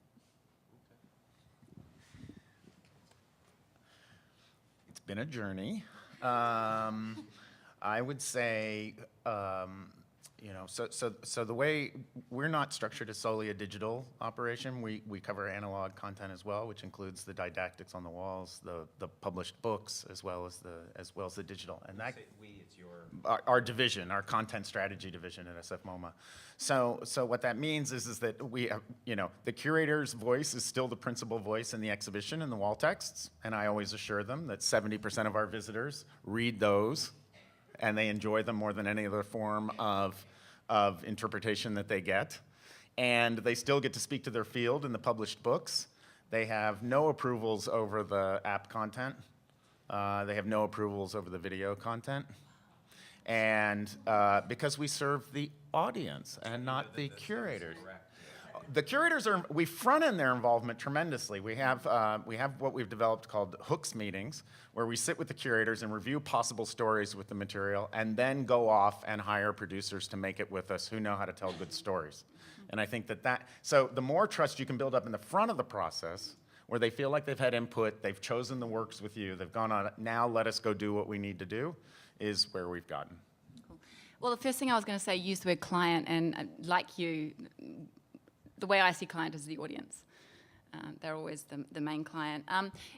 Speaker 3: It's been a journey. I would say, so the way we're not structured as solely a digital operation. We cover analog content as well, which includes the didactics on the walls, the published books, as well as the digital. And that
Speaker 1: It's your
Speaker 3: our division, our content strategy division at SF MoMA. So what that means is that we have, the curator's voice is still the principal voice in the exhibition and the wall texts, and I always assure them that 70% of our visitors read those, and they enjoy them more than any other form of interpretation that they get. And they still get to speak to their field in the published books. They have no approvals over the app content. They have no approvals over the video content. And because we serve the audience and not the curators. The curators we front end their involvement tremendously. We have what we've developed called hooks meetings, where we sit with the curators and review possible stories with the material, and then go off and hire producers to make it with us who know how to tell good stories. And I think so the more trust you can build up in the front of the process, where they feel like they've had input, they've chosen the works with you, they've gone on, now let us go do what we need to do, is where we've gotten.
Speaker 11: Cool. Well, the first thing I was going to say, use the word client, and like you, the way I see client is the audience. They're always the main client.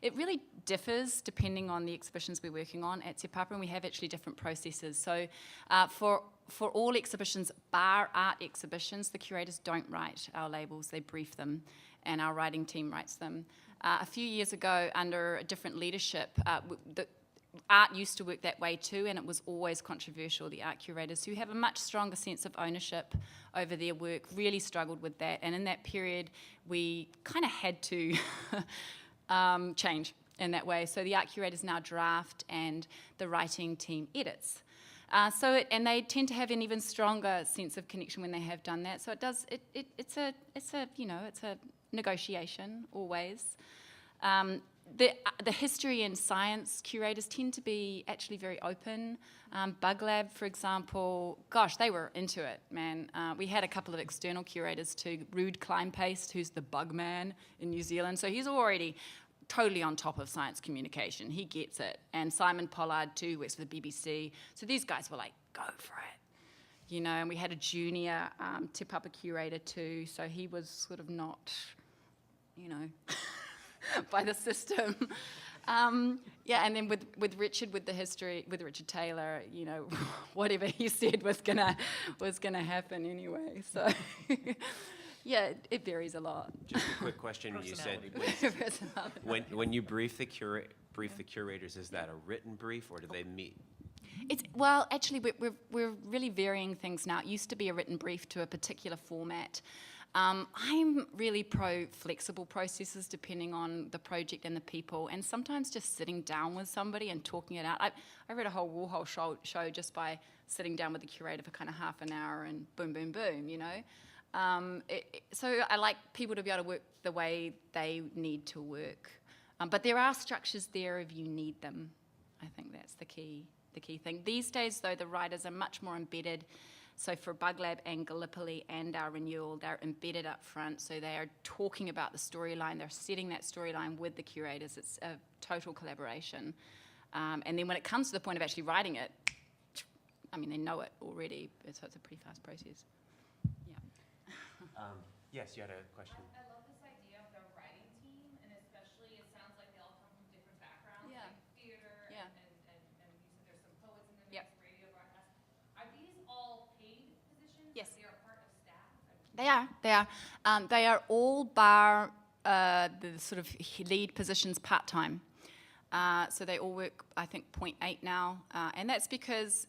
Speaker 11: It really differs depending on the exhibitions we're working on at Te Papa, and we have actually different processes. So for all exhibitions, bar art exhibitions, the curators don't write our labels, they brief them. and our writing team writes them. A few years ago, under a different leadership, the art used to work that way too, and it was always controversial. The art curators, who have a much stronger sense of ownership over their work, really struggled with that. And in that period, we kind of had to change in that way. So the art curators now draft, and the writing team edits. And they tend to have an even stronger sense of connection when they have done that. So it's a negotiation always. The history and science curators tend to be actually very open. Bug Lab, for example, gosh, they were into it, man. We had a couple of external curators too. Rude Kleinpaste, who's the bug man in New Zealand. So he's already totally on top of science communication. He gets it. And Simon Pollard too, works for the BBC. So these guys were like, go for it. And we had a junior Te Papa curator too. So he was sort of not, by the system. And then with Richard, with the history, with Richard Taylor, whatever he said was gonna happen anyway. So yeah, it varies a lot.
Speaker 1: Just a quick question. You said when you brief the curators, is that a written brief or do they meet?
Speaker 11: Actually, we're really varying things now. It used to be a written brief to a particular format. I'm really pro flexible processes depending on the project and the people, and sometimes just sitting down with somebody and talking it out. I read a whole Warhol show just by sitting down with the curator for kind of half an hour and boom, boom, boom, So I like people to be able to work the way they need to work. But there are structures there if you need them. I think that's the key thing. These days, though, the writers are much more embedded. So for Bug Lab and Gallipoli and our renewal, they're embedded up front. So they are talking about the storyline. They're setting that storyline with the curators. It's a total collaboration. And then when it comes to the point of actually writing it, they know it already. So it's a pretty fast process. Yeah.
Speaker 1: Yes, you had a question.
Speaker 12: I love this idea of the writing team, and especially it sounds like they all come from different backgrounds,
Speaker 11: Yeah.
Speaker 12: like theater,
Speaker 11: Yeah.
Speaker 12: and you said there's some poets in the mix,
Speaker 11: Yep.
Speaker 12: radio broadcast. Are these all paid positions?
Speaker 11: Yes.
Speaker 12: Like they are part of staff?
Speaker 11: They are. They are all bar the sort of lead positions part-time. So they all work, I think, 0.8 now. And that's because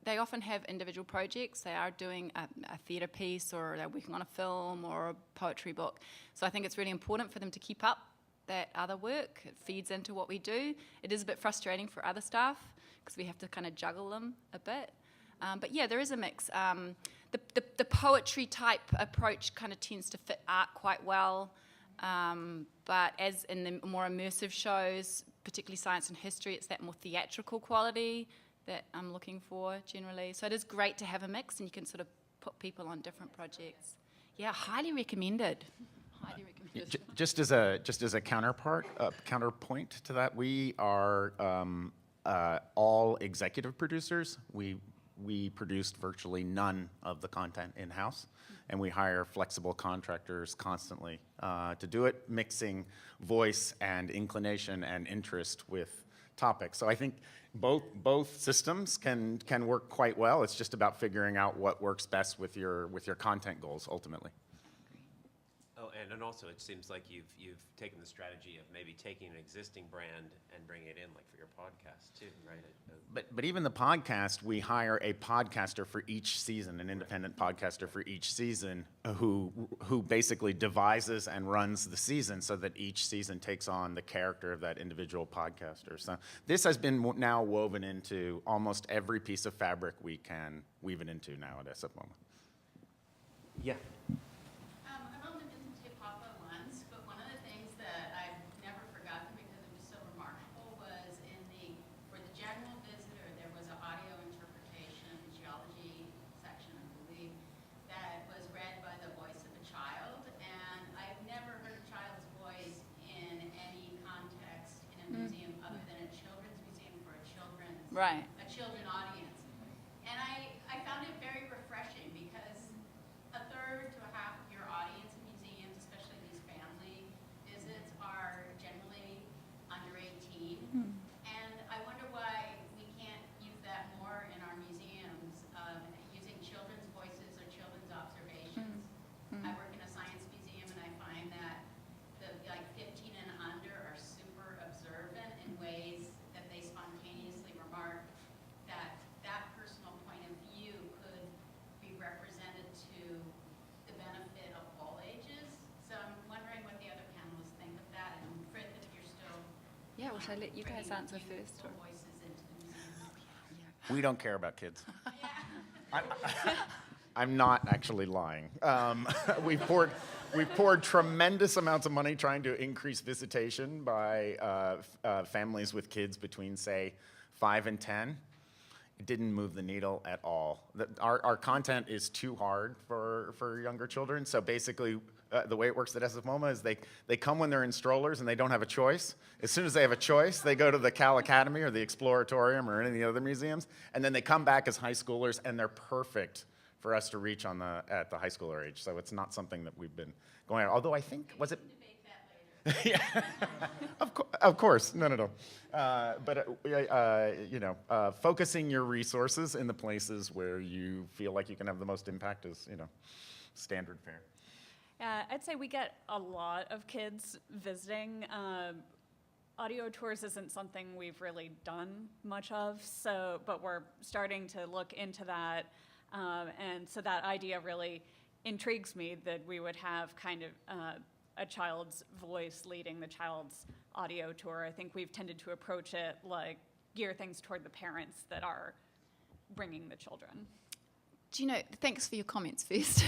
Speaker 11: they often have individual projects. They are doing a theatre piece, or they're working on a film or a poetry book. So I think it's really important for them to keep up that other work. It feeds into what we do. It is a bit frustrating for other staff because we have to kind of juggle them a bit. But yeah, there is a mix. The poetry type approach kind of tends to fit art quite well. But as in the more immersive shows, particularly science and history, it's that more theatrical quality that I'm looking for generally. So it is great to have a mix, and you can sort of put people on different projects. Yeah, highly recommended. Highly recommended.
Speaker 3: Just as a counterpoint to that, we are all executive producers. We produced virtually none of the content in-house, and we hire flexible contractors constantly to do it, mixing voice and inclination and interest with topics. So I think both systems can work quite well. It's just about figuring out what works best with your content goals ultimately.
Speaker 1: Oh, and also it seems like you've taken the strategy of maybe taking an existing brand and bringing it in, like for your podcast too, right?
Speaker 3: But even the podcast, we hire a podcaster for each season, an independent podcaster for each season, who basically devises and runs the season so that each season takes on the character of that individual podcaster. So this has been now woven into almost every piece of fabric we can weave it into now at SF Moment.
Speaker 1: Yeah.
Speaker 12: I've only been to Te Papa once, but one of the things that I've never forgotten because it was so remarkable was for the general visitor, there was an audio interpretation geology section, I believe, that was read by the voice of a child, and I've never heard a child's voice in any context in a museum other than a children's museum for a children's audience. And I found it very refreshing because a third to a half of your audience in museums, especially these family visits, are generally under 18. And I wonder why we can't use that more in our museums, using children's voices or children's observations. I work in a science museum, and I find that
Speaker 11: Or should I let you guys answer first? Or?
Speaker 3: We don't care about kids. I'm not actually lying. We've poured tremendous amounts of money trying to increase visitation by families with kids between, say, 5 and 10. It didn't move the needle at all. Our content is too hard for younger children. So basically, the way it works at SF MoMA is they come when they're in strollers and they don't have a choice. As soon as they have a choice, they go to the Cal Academy or the Exploratorium or any of the other museums, and then they come back as high schoolers, and they're perfect for us to reach at the high schooler age. So it's not something that we've been going on. Although I think, was it? Yeah, of course, no. But focusing your resources in the places where you feel like you can have the most impact is, standard fare.
Speaker 2: Yeah, I'd say we get a lot of kids visiting. Audio tours isn't something we've really done much of, but we're starting to look into that. And so that idea really intrigues me, that we would have kind of a child's voice leading the child's audio tour. I think we've tended to approach it like gear things toward the parents that are bringing the children.
Speaker 11: Do you know, thanks for your comments first.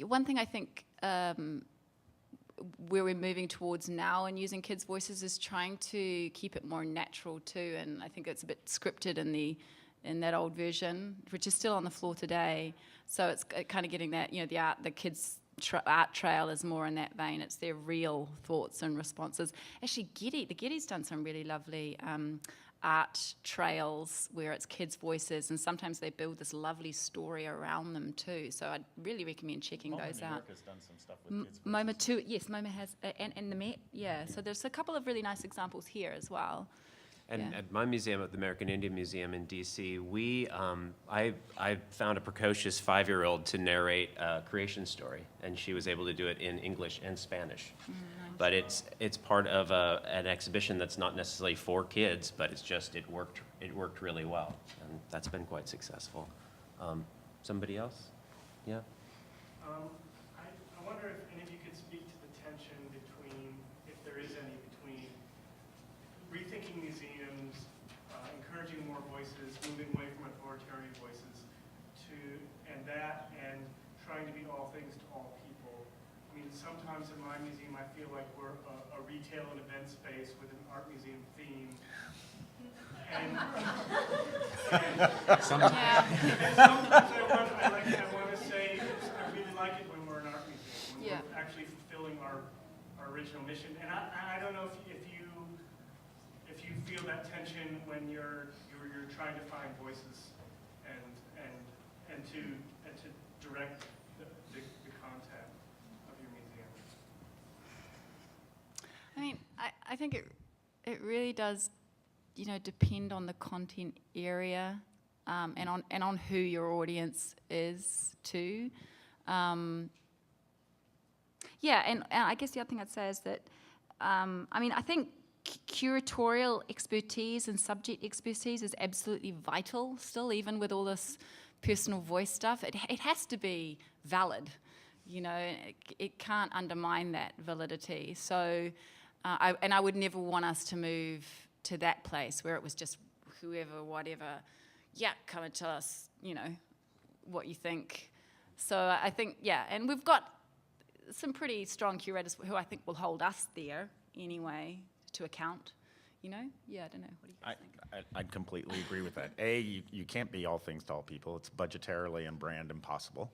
Speaker 11: One thing I think where we're moving towards now and using kids' voices is trying to keep it more natural too, and I think it's a bit scripted in that old version, which is still on the floor today. So it's kind of getting that, the kids' art trail is more in that vein. It's their real thoughts and responses. Actually, the Getty's done some really lovely art trails where it's kids' voices, and sometimes they build this lovely story around them too. So I'd really recommend checking those out.
Speaker 3: MoMA has done some stuff with kids' voices.
Speaker 11: MoMA too, yes, MoMA has, and the Met, yeah. So there's a couple of really nice examples here as well.
Speaker 1: And at my museum, at the American Indian Museum in DC, I found a precocious 5-year-old to narrate a creation story, and she was able to do it in English and Spanish. Nice. But it's part of an exhibition that's not necessarily for kids, but it worked really well, and that's been quite successful. Somebody else? Yeah.
Speaker 13: I wonder if any of you could speak to the tension between, if there is any, between rethinking museums, encouraging more voices, moving away from authoritarian voices, and trying to be all things to all people. I mean, sometimes in my museum, I feel like we're a retail and event space with an art museum theme. And sometimes I want to say, I really like it when we're an art museum, when we're actually fulfilling our original mission. And I don't know if you feel that tension when you're trying to find voices and to direct the content of your museum.
Speaker 11: I mean, I think it really does, depend on the content area and on who your audience is too. And I guess the other thing I'd say is that, I think curatorial expertise and subject expertise is absolutely vital still, even with all this personal voice stuff. It has to be valid, it can't undermine that validity. So, I would never want us to move to that place where it was just whoever, whatever, come and tell us, what you think. So I think, and we've got some pretty strong curators who I think will hold us there anyway to account, I don't know. What do you guys think?
Speaker 3: I'd completely agree with that. A, you can't be all things to all people. It's budgetarily and brand impossible.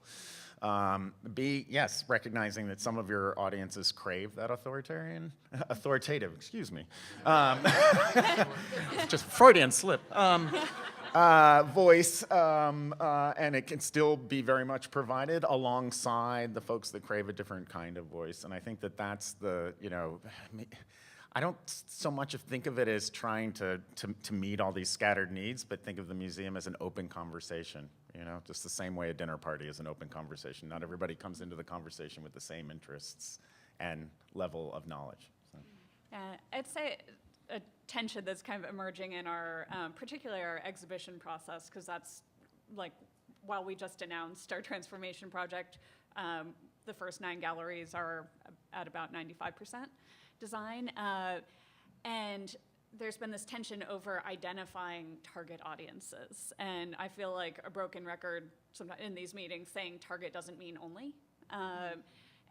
Speaker 3: B, yes, recognizing that some of your audiences crave that authoritative, excuse me. Just Freudian slip. Voice, and it can still be very much provided alongside the folks that crave a different kind of voice. And I think that that's the, I don't so much think of it as trying to meet all these scattered needs, but think of the museum as an open conversation, just the same way a dinner party is an open conversation. Not everybody comes into the conversation with the same interests and level of knowledge. So.
Speaker 2: I'd say a tension that's kind of emerging in our, particularly our exhibition process, because that's like, while we just announced our transformation project, the first 9 galleries are at about 95% design. And there's been this tension over identifying target audiences. And I feel like a broken record sometimes in these meetings saying target doesn't mean only.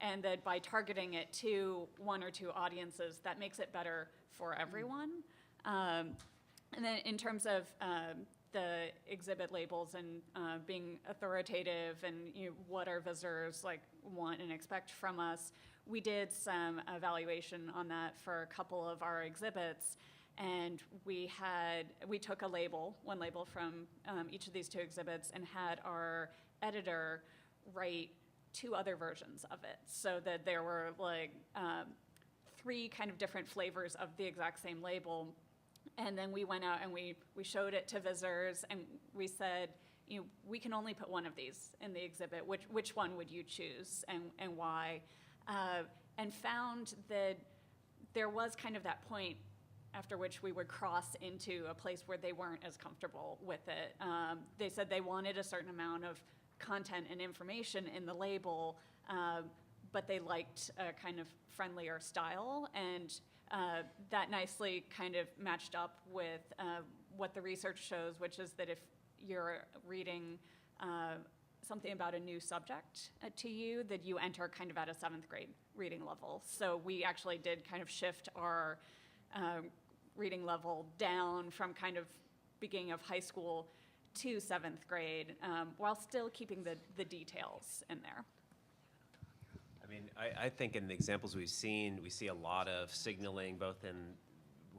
Speaker 2: And that by targeting it to one or two audiences, that makes it better for everyone. And then in terms of the exhibit labels and being authoritative and what our visitors want and expect from us, we did some evaluation on that for a couple of our exhibits. And we took one label from each of these two exhibits and had our editor write 2 other versions of it, so that there were 3 kind of different flavors of the exact same label. And then we went out and we showed it to visitors, and we said, we can only put one of these in the exhibit. Which one would you choose, and why? And found that there was kind of that point after which we would cross into a place where they weren't as comfortable with it. They said they wanted a certain amount of content and information in the label, but they liked a kind of friendlier style, and that nicely kind of matched up with what the research shows, which is that if you're reading something about a new subject to you, that you enter kind of at a 7th grade reading level. So we actually did kind of shift our reading level down from kind of beginning of high school to 7th grade, while still keeping the details in there.
Speaker 1: I mean, I think in the examples we've seen, we see a lot of signaling, both in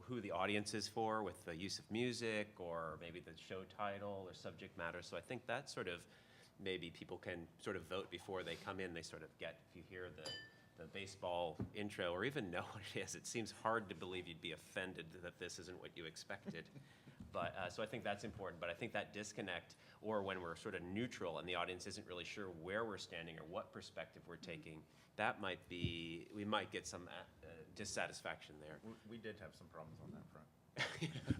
Speaker 1: who the audience is for, with the use of music, or maybe the show title or subject matter. So I think that sort of, maybe people can sort of vote before they come in. They sort of get, if you hear the baseball intro, or even know what it is, it seems hard to believe you'd be offended that this isn't what you expected. But so I think that's important. But I think that disconnect, or when we're sort of neutral and the audience isn't really sure where we're standing or what perspective we're taking, that might be, we might get some dissatisfaction there.
Speaker 3: We did have some problems on that front.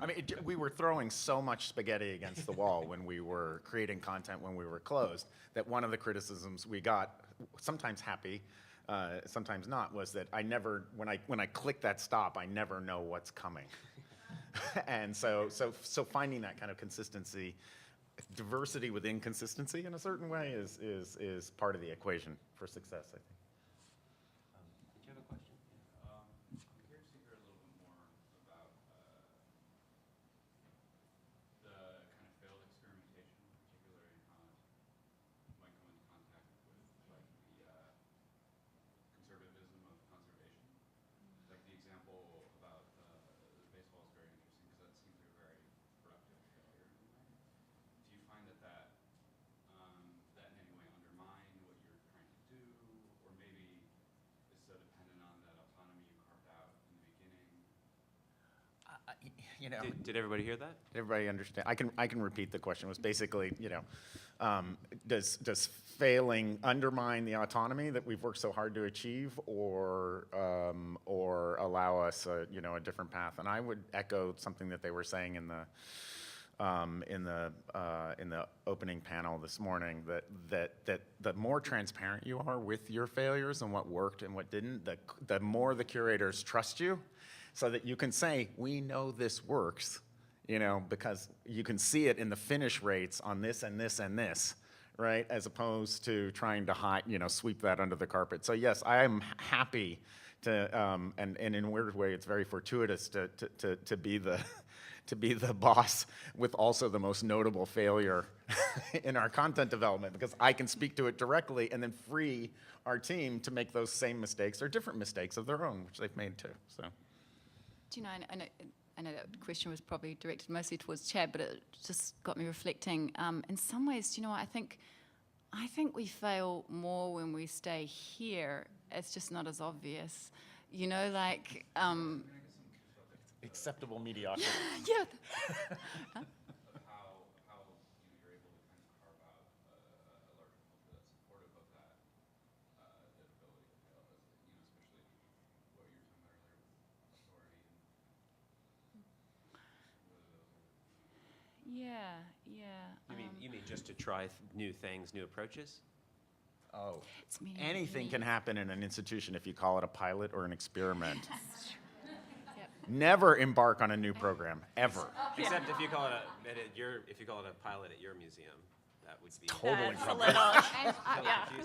Speaker 3: I mean, we were throwing so much spaghetti against the wall when we were creating content when we were closed, that one of the criticisms we got, sometimes happy, sometimes not, was that I never, when I click that stop, I never know what's coming. And so finding that kind of consistency, diversity with inconsistency in a certain way is part of the equation for success, I think.
Speaker 1: Do you have a question?
Speaker 14: I'm curious to hear a little bit more about the kind of failed experimentation, particularly how it might come into contact with like the conservatism of conservation. Like the example about the baseball is very interesting because that seems like a very productive failure in a way. Do you find that that in any way undermine what you're trying to do, or maybe is so dependent on that autonomy you carved out in the beginning?
Speaker 1: Did everybody hear that?
Speaker 3: Did everybody understand? I can repeat the question. It was basically, does failing undermine the autonomy that we've worked so hard to achieve, or allow us a different path? And I would echo something that they were saying in the opening panel this morning, that the more transparent you are with your failures and what worked and what didn't, the more the curators trust you, so that you can say, we know this works, because you can see it in the finish rates on this and this and this, right? As opposed to trying to hide, sweep that under the carpet. So yes, I am happy to, and in a weird way, it's very fortuitous to be the boss with also the most notable failure in our content development, because I can speak to it directly and then free our team to make those same mistakes or different mistakes of their own, which they've made too. So.
Speaker 11: Do you know, I know that question was probably directed mostly towards Chad, but it just got me reflecting. In some ways, I think we fail more when we stay here. It's just not as obvious.
Speaker 3: Acceptable mediocrity.
Speaker 11: Yeah.
Speaker 14: Of how you're able to kind of carve out a larger culture that's supportive of that ability to fail, especially what you were talking about earlier with authority and
Speaker 11: Yeah.
Speaker 1: You mean just to try new things, new approaches?
Speaker 3: Oh,
Speaker 11: It's meaning
Speaker 3: anything can happen in an institution if you call it a pilot or an experiment. Never embark on a new program, ever.
Speaker 1: Except if you call it if you call it a pilot at your museum, that would be
Speaker 3: Totally
Speaker 2: That's a little,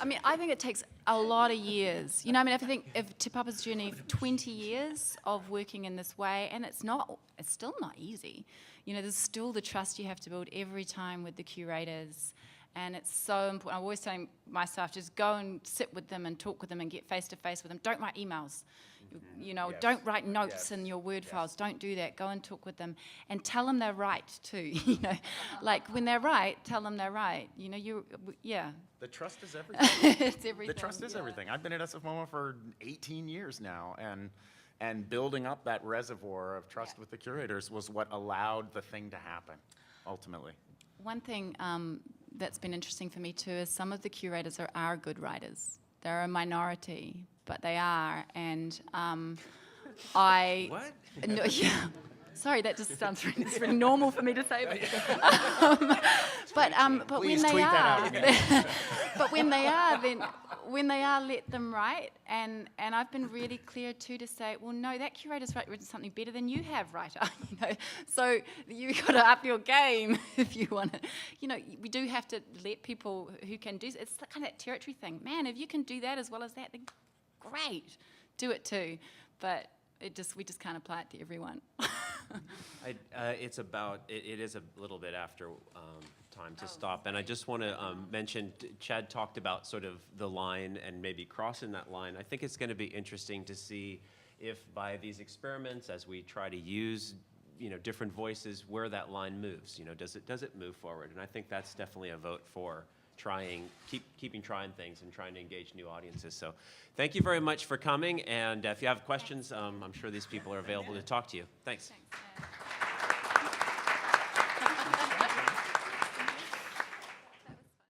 Speaker 11: I mean, I think it takes a lot of years. You know, I mean, if I think of Te Papa's journey, 20 years of working in this way, and it's still not easy. You know, there's still the trust you have to build every time with the curators. And it's so important. I'm always telling my staff, just go and sit with them and talk with them and get face-to-face with them. Don't write emails. You know, don't write notes in your Word files. Don't do that. Go and talk with them. And tell them they're right, too. You know, like, when they're right, tell them they're right. You know,
Speaker 3: The trust is everything.
Speaker 11: It's everything.
Speaker 3: The trust is everything. I've been at SFMOMA for 18 years now, and building up that reservoir of trust with the curators was what allowed the thing to happen, ultimately.
Speaker 11: One thing that's been interesting for me too is some of the curators are good writers. They're a minority, but they are. And
Speaker 1: What?
Speaker 11: No, yeah. Sorry, that just sounds it's really normal for me to say. But
Speaker 3: Please
Speaker 11: when they
Speaker 3: tweet that
Speaker 11: are,
Speaker 3: out again.
Speaker 11: but when they are, let them write. And I've been really clear too to say, well, no, that curator's written something better than you have, writer. You know, so you got to up your game if you want to. You know, we do have to let people who can do. It's kind of that territory thing, man. If you can do that as well as that, then great, do it too. But we just can't apply it to everyone.
Speaker 1: It is a little bit after time to stop, and I just want to mention, Chad talked about sort of the line and maybe crossing that line. I think it's going to be interesting to see if by these experiments, as we try to use, you know, different voices, where that line moves. You know, does it move forward? And I think that's definitely a vote for keeping trying things and trying to engage new audiences. So thank you very much for coming, and if you have questions, I'm sure these people are available to talk to you. Thanks.
Speaker 11: Thanks.